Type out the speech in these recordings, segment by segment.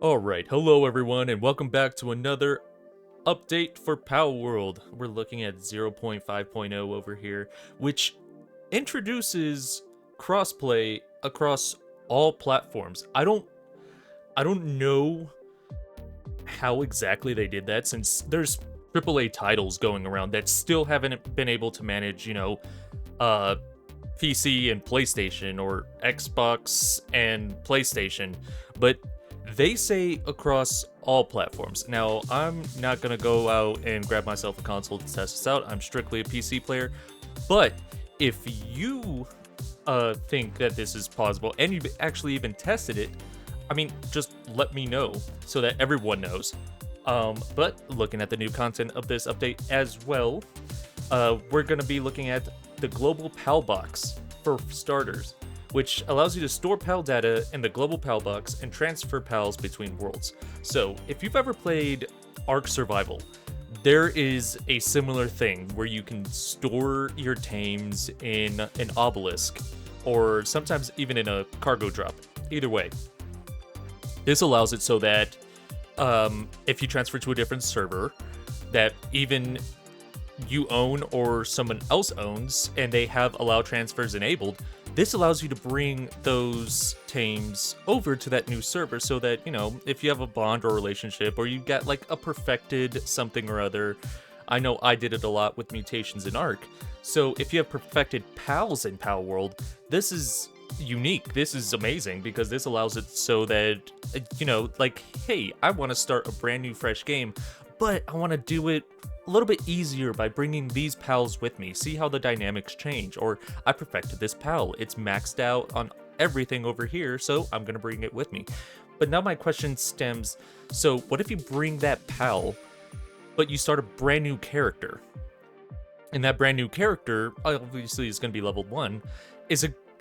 Alright, hello everyone, and welcome back to another update for Palworld. We're looking at 0.5.0 over here, which introduces crossplay across all platforms. I don't know how exactly they did that, since there's AAA titles going around that still haven't been able to manage, uh PC and PlayStation, or Xbox and PlayStation, but they say across all platforms. Now, I'm not gonna go out and grab myself a console to test this out. I'm strictly a PC player. But if you think that this is possible and you've actually even tested it, I mean, just let me know so that everyone knows. But looking at the new content of this update as well, we're going to be looking at the global PAL box for starters, which allows you to store PAL data in the global PAL box and transfer PALs between worlds. So if you've ever played Ark Survival, there is a similar thing where you can store your tames in an obelisk, or sometimes even in a cargo drop. Either way, this allows it so that if you transfer to a different server that even you own or someone else owns and they have allow transfers enabled, this allows you to bring those tames over to that new server so that, if you have a bond or relationship, or you got like a perfected something or other. I know I did it a lot with mutations in Ark. So if you have perfected pals in Palworld, this is unique. This is amazing because this allows it so that, like, hey, I want to start a brand new fresh game, but I want to do it a little bit easier by bringing these pals with me. See how the dynamics change. Or I perfected this pal. It's maxed out on everything over here, so I'm going to bring it with me. But now my question stems, so what if you bring that pal, but you start a brand new character? And that brand new character, obviously, is going to be level 1.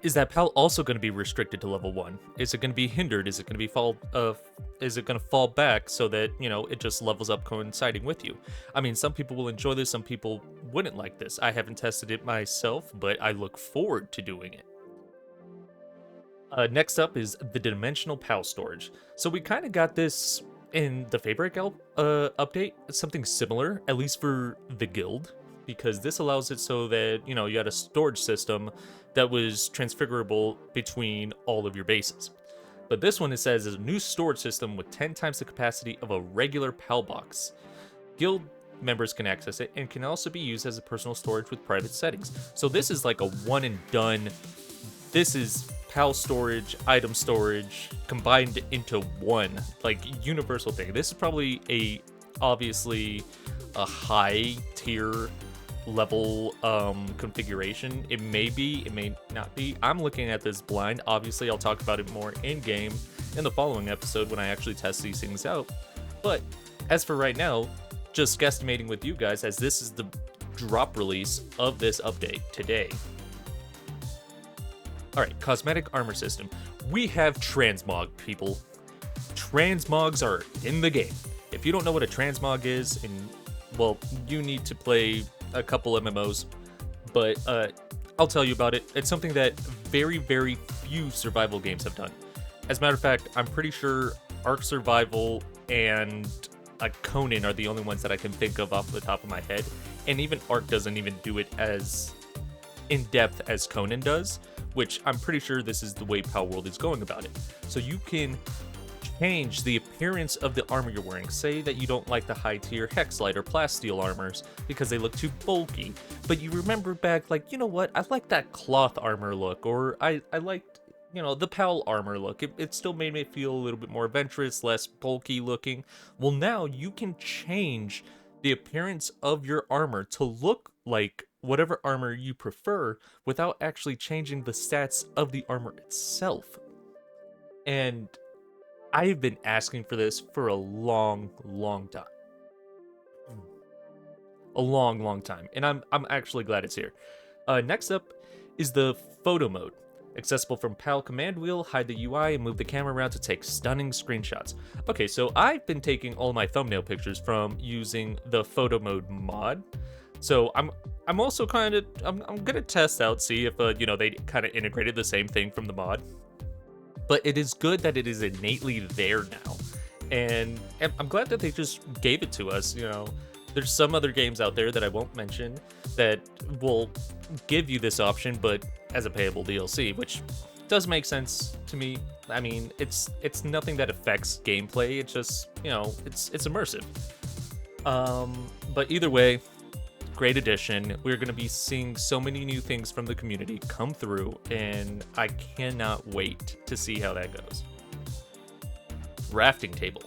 Is that pal also going to be restricted to level 1? Is it going to be hindered? Is it going to fall back so that, it just levels up coinciding with you? I mean, some people will enjoy this, some people wouldn't like this. I haven't tested it myself, but I look forward to doing it. Next up is the dimensional PAL storage. So we kind of got this in the Fabric update. It's something similar, at least for the guild, because this allows it so that, you had a storage system that was transferable between all of your bases. But this one, it says, is a new storage system with 10 times the capacity of a regular PAL box. Guild members can access it and can also be used as a personal storage with private settings. So this is like a one and done. This is PAL storage, item storage combined into one, like, universal thing. This is probably obviously a high tier level configuration. It may be, it may not be. I'm looking at this blind. Obviously, I'll talk about it more in game in the following episode when I actually test these things out. But as for right now, just guesstimating with you guys, as this is the drop release of this update today. Alright, cosmetic armor system. We have transmog, people. Transmogs are in the game. If you don't know what a transmog is, well, you need to play a couple MMOs, but I'll tell you about it. It's something that very, very few survival games have done. As a matter of fact, I'm pretty sure Ark Survival and Conan are the only ones that I can think of off the top of my head, and even Ark doesn't even do it as in-depth as Conan does, which I'm pretty sure this is the way Palworld is going about it. So you can change the appearance of the armor you're wearing. Say that you don't like the high tier Hexlite or Plasteel armors because they look too bulky, but you remember back, like, you know what, I like that cloth armor look, or I liked, the PAL armor look. It still made me feel a little bit more adventurous, less bulky looking. Well, now you can change the appearance of your armor to look like whatever armor you prefer without actually changing the stats of the armor itself. And I've been asking for this for a long, long time. A long, long time. And I'm actually glad it's here. Next up is the photo mode. Accessible from PAL command wheel, hide the UI, and move the camera around to take stunning screenshots. Okay, so I've been taking all my thumbnail pictures from using the photo mode mod. So I'm also I'm gonna test out, see if they kind of integrated the same thing from the mod. But it is good that it is innately there now. And I'm glad that they just gave it to us. There's some other games out there that I won't mention that will give you this option, but as a payable DLC, which does make sense to me. I mean, it's nothing that affects gameplay. It's just, it's immersive. But either way, great addition. We're going to be seeing so many new things from the community come through, and I cannot wait to see how that goes. Rafting table.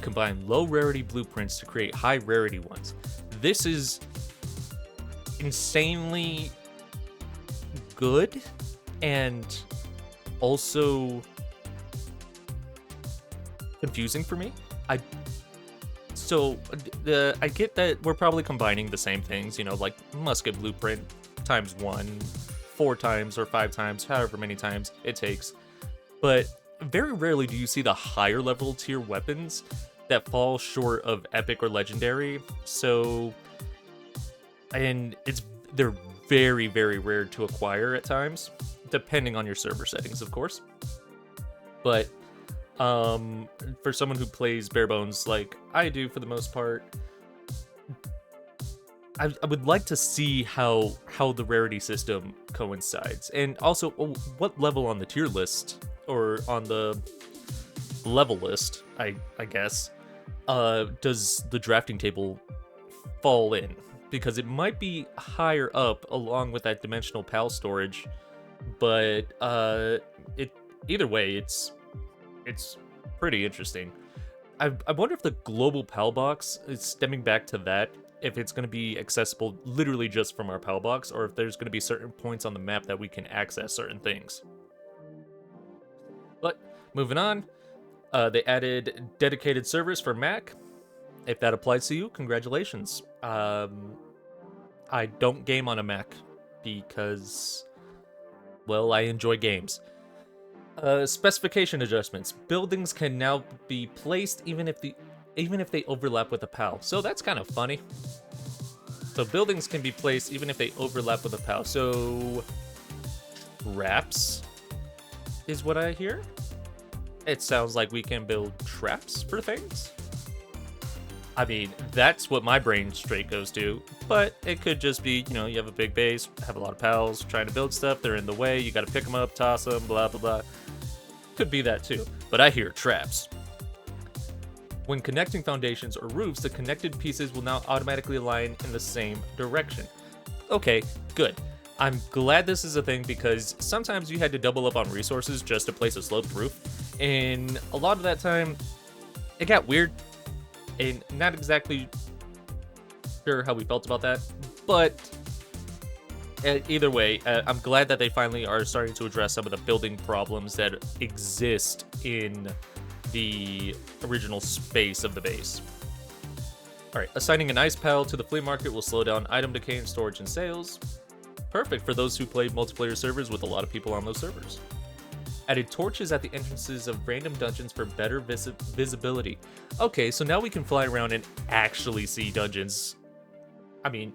Combine low rarity blueprints to create high rarity ones. This is insanely good and also confusing for me. I get that we're probably combining the same things, like musket blueprint times 1, 4 times or 5 times, however many times it takes. But very rarely do you see the higher level tier weapons that fall short of epic or legendary. They're very, very rare to acquire at times, depending on your server settings, of course. But for someone who plays bare bones like I do for the most part, I would like to see how the rarity system coincides, and also what level on the tier list or on the level list, I guess, does the drafting table fall in, because it might be higher up along with that dimensional PAL storage, but either way, it's pretty interesting. I wonder if the global PAL box is stemming back to that, if it's going to be accessible literally just from our PAL box, or if there's going to be certain points on the map that we can access certain things. But moving on, they added dedicated servers for Mac. If that applies to you, congratulations. I don't game on a Mac because, well, I enjoy games. Specification adjustments. Buildings can now be placed even if they overlap with a PAL. So that's kind of funny. So buildings can be placed even if they overlap with a PAL. So traps is what I hear. It sounds like we can build traps for things. I mean, that's what my brain straight goes to, but it could just be, you have a big base, have a lot of pals trying to build stuff, they're in the way, you gotta pick them up, toss them, blah, blah, blah. Could be that too, but I hear traps. When connecting foundations or roofs, the connected pieces will now automatically align in the same direction. Okay, good. I'm glad this is a thing, because sometimes you had to double up on resources just to place a sloped roof, and a lot of that time, it got weird. And not exactly sure how we felt about that, but either way, I'm glad that they finally are starting to address some of the building problems that exist in the original space of the base. Alright, assigning an ice pal to the flea market will slow down item decay in storage and sales. Perfect for those who play multiplayer servers with a lot of people on those servers. Added torches at the entrances of random dungeons for better visibility. Okay, so now we can fly around and actually see dungeons. I mean,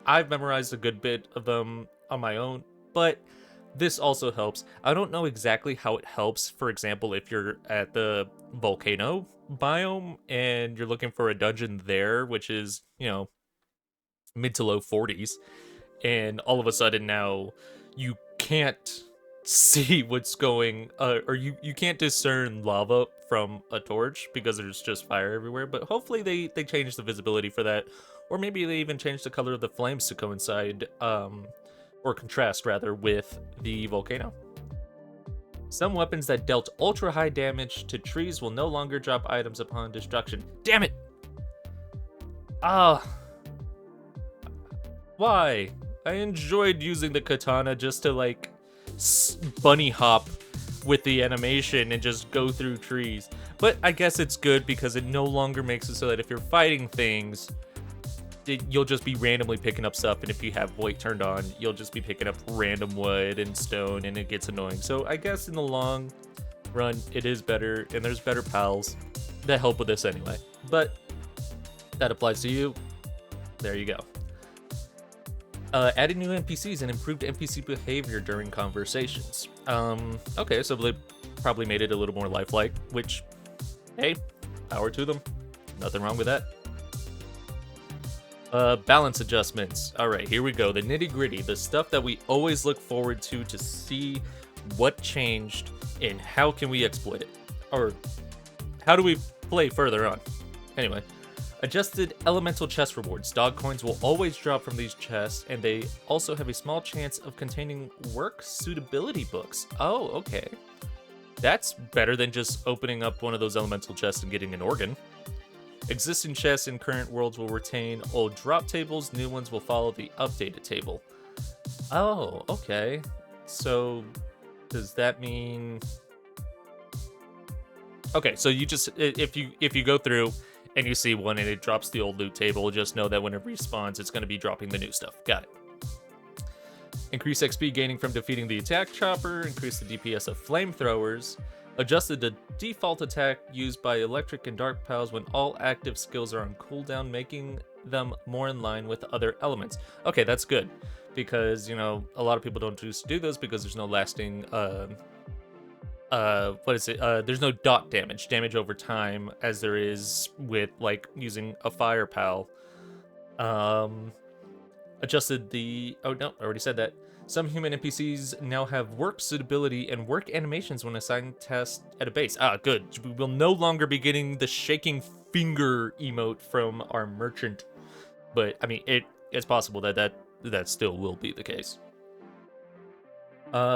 I've memorized a good bit of them on my own, but this also helps. I don't know exactly how it helps. For example, if you're at the volcano biome and you're looking for a dungeon there, which is, mid to low 40s, and all of a sudden now you can't see what's going, or you can't discern lava from a torch because there's just fire everywhere. But hopefully they change the visibility for that, or maybe they even change the color of the flames to coincide, or contrast rather, with the volcano. Some weapons that dealt ultra high damage to trees will no longer drop items upon destruction. Damn it! Why? I enjoyed using the katana just to bunny hop with the animation and just go through trees. But I guess it's good because it no longer makes it so that if you're fighting things, you'll just be randomly picking up stuff, and if you have void turned on, you'll just be picking up random wood and stone, and it gets annoying. So I guess in the long run, it is better, and there's better pals that help with this anyway. But that applies to you. There you go. Added new NPCs and improved NPC behavior during conversations. Okay, so they probably made it a little more lifelike, which, hey, Power to them. Nothing wrong with that. Balance adjustments. All right, here we go. The nitty gritty, the stuff that we always look forward to see what changed and how can we exploit it, or how do we play further on. Anyway, adjusted elemental chest rewards. Dog coins will always drop from these chests, and they also have a small chance of containing work suitability books. Oh, okay. That's better than just opening up one of those elemental chests and getting an organ. Existing chests in current worlds will retain old drop tables. New ones will follow the updated table. Oh, okay. So, does that mean... Okay, so you just... If you go through and you see one and it drops the old loot table, just know that when it respawns, it's going to be dropping the new stuff. Got it. Increase XP gaining from defeating the attack chopper. Increase the DPS of flamethrowers. Adjusted the default attack used by electric and dark pals when all active skills are on cooldown, making them more in line with other elements. Okay, that's good, because, you know, a lot of people don't choose to do those because there's no lasting, there's no dot damage over time as there is with, like, using a fire pal. Adjusted the... Oh, no, I already said that. Some human NPCs now have work suitability and work animations when assigned tasks at a base. Ah, good. We will no longer be getting the shaking finger emote from our merchant. But, I mean, it's possible that still will be the case.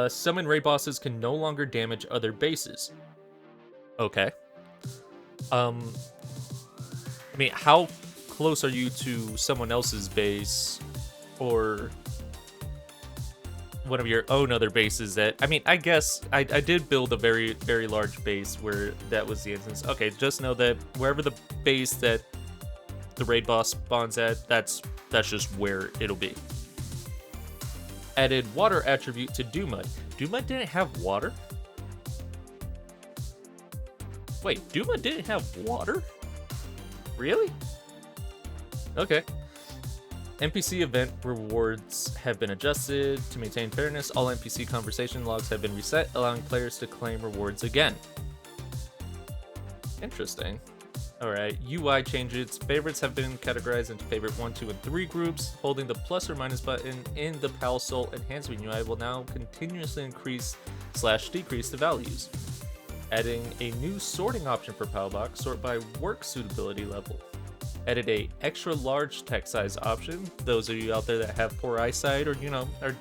Summon raid bosses can no longer damage other bases. Okay. I mean, how close are you to someone else's base, or one of your own other bases that... I mean, I guess I did build a very, very large base where that was the instance. Okay, just know that wherever the base that the raid boss spawns at, that's just where it'll be. Added water attribute to Doomud. Doomud didn't have water? Wait, Doomud didn't have water? Really? Okay. NPC event rewards have been adjusted. To maintain fairness, all NPC conversation logs have been reset, allowing players to claim rewards again. Interesting. Alright, UI changes. Favorites have been categorized into favorite 1, 2, and 3 groups. Holding the plus or minus button in the Palworld enhancement UI will now continuously increase/decrease the values. Adding a new sorting option for Palbox, sort by work suitability level. Added a extra large text size option. Those of you out there that have poor eyesight, or, you know, are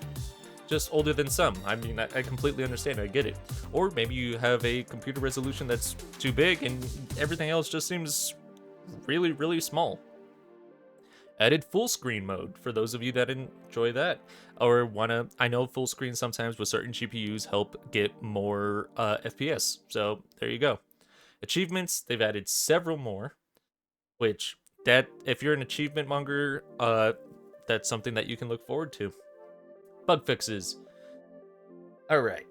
just older than some. I mean, I completely understand, I get it. Or maybe you have a computer resolution that's too big and everything else just seems really, really small. Added full screen mode for those of you that enjoy that, or wanna... I know full screen sometimes with certain GPUs help get more FPS, so there you go. Achievements, they've added several more, which... that if you're an achievement monger, that's something that you can look forward to. Bug fixes. Alright.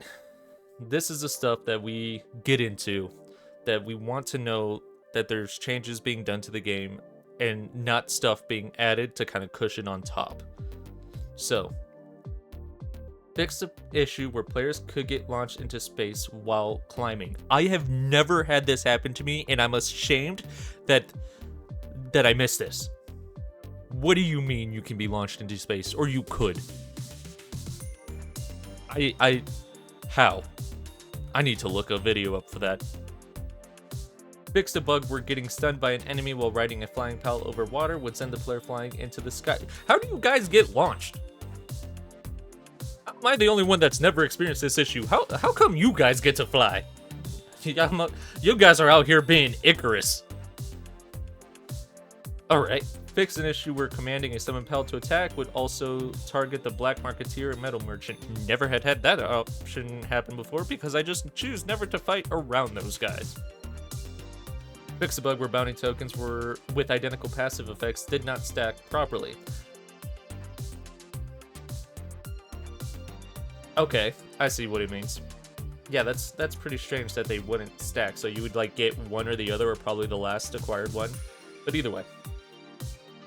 This is the stuff that we get into, that we want to know that there's changes being done to the game and not stuff being added to kind of cushion on top. So, fix the issue where players could get launched into space while climbing. I have never had this happen to me, and I'm ashamed that I missed this. What do you mean you can be launched into space? Or you could? How? I need to look a video up for that. Fixed a bug where getting stunned by an enemy while riding a flying pal over water would send the player flying into the sky. How do you guys get launched? Am I the only one that's never experienced this issue? How come you guys get to fly? You guys are out here being Icarus. Alright, fix an issue where commanding a summon pal to attack would also target the black marketeer and metal merchant. Never had that option happen before because I just choose never to fight around those guys. Fix a bug where bounty tokens were with identical passive effects did not stack properly. Okay, I see what it means. Yeah, that's pretty strange that they wouldn't stack, so you would like get one or the other, or probably the last acquired one. But either way.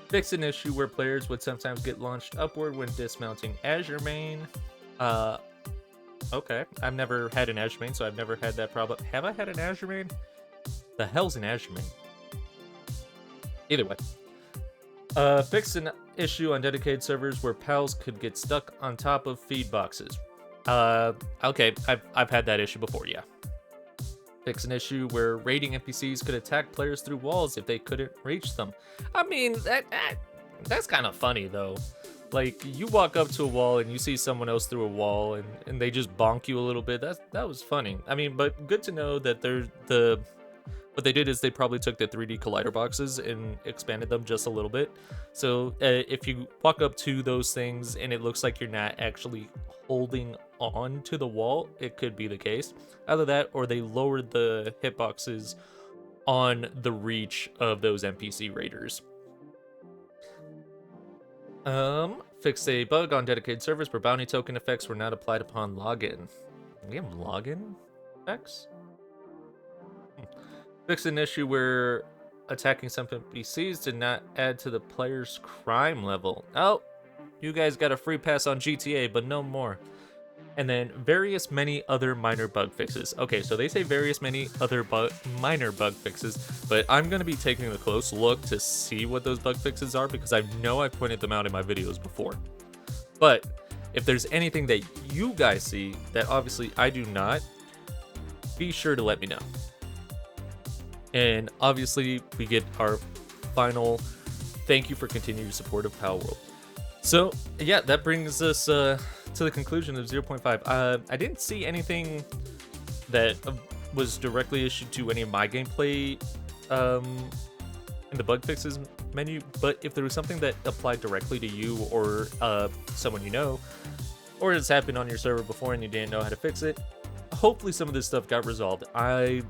Fix an issue where players would sometimes get launched upward when dismounting Azure main. Okay. I've never had an Azure main, so I've never had that problem. Have I had an Azure main? The hell's an Azure main? Either way. Fixed an issue on dedicated servers where pals could get stuck on top of feed boxes. Okay, I've had that issue before, yeah. Fix an issue where raiding NPCs could attack players through walls if they couldn't reach them. I mean, that's kind of funny, though. Like, you walk up to a wall and you see someone else through a wall and they just bonk you a little bit. That was funny. I mean, but good to know that what they did is they probably took the 3D collider boxes and expanded them just a little bit. So if you walk up to those things and it looks like you're not actually holding on to the wall, it could be the case. Either that or they lowered the hitboxes on the reach of those NPC raiders. Fixed a bug on dedicated servers where bounty token effects were not applied upon login. We have login effects? Fixed an issue where attacking some NPCs did not add to the player's crime level. Oh, you guys got a free pass on GTA, but no more. And then various many other minor bug fixes. Okay, so they say various many other minor bug fixes, but I'm going to be taking a close look to see what those bug fixes are because I know I've pointed them out in my videos before. But if there's anything that you guys see that obviously I do not, be sure to let me know. And obviously we get our final thank you for continued support of Palworld. So yeah, that brings us to the conclusion of 0.5. I didn't see anything that was directly issued to any of my gameplay in the bug fixes menu, but if there was something that applied directly to you or someone you know, or it's happened on your server before and you didn't know how to fix it, hopefully some of this stuff got resolved. I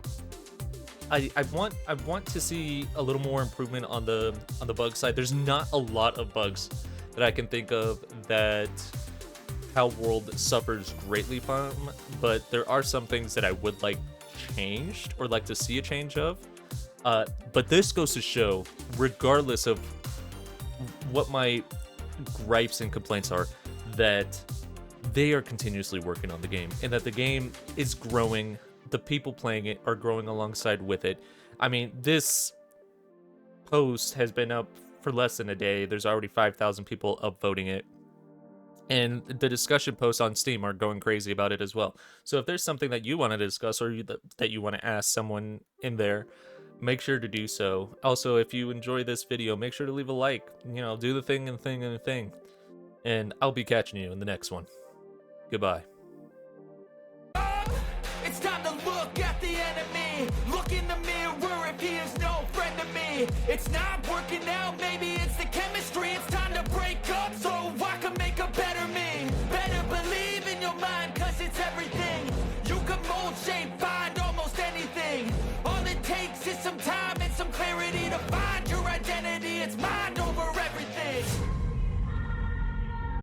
want to see a little more improvement on the bug side. There's not a lot of bugs that I can think of that Palworld suffers greatly from, but there are some things that I would like changed or like to see a change of. But this goes to show, regardless of what my gripes and complaints are, that they are continuously working on the game and that the game is growing. The people playing it are growing alongside with it. I mean, this post has been up for less than a day. There's already 5,000 people upvoting it. And the discussion posts on Steam are going crazy about it as well. So if there's something that you want to discuss or that you want to ask someone in there, make sure to do so. Also, if you enjoy this video, make sure to leave a like. You know, do the thing and thing and thing. And I'll be catching you in the next one. Goodbye. It's time to look at the enemy. Look in the mirror if he is no friend to me. It's not working out, maybe it's the case.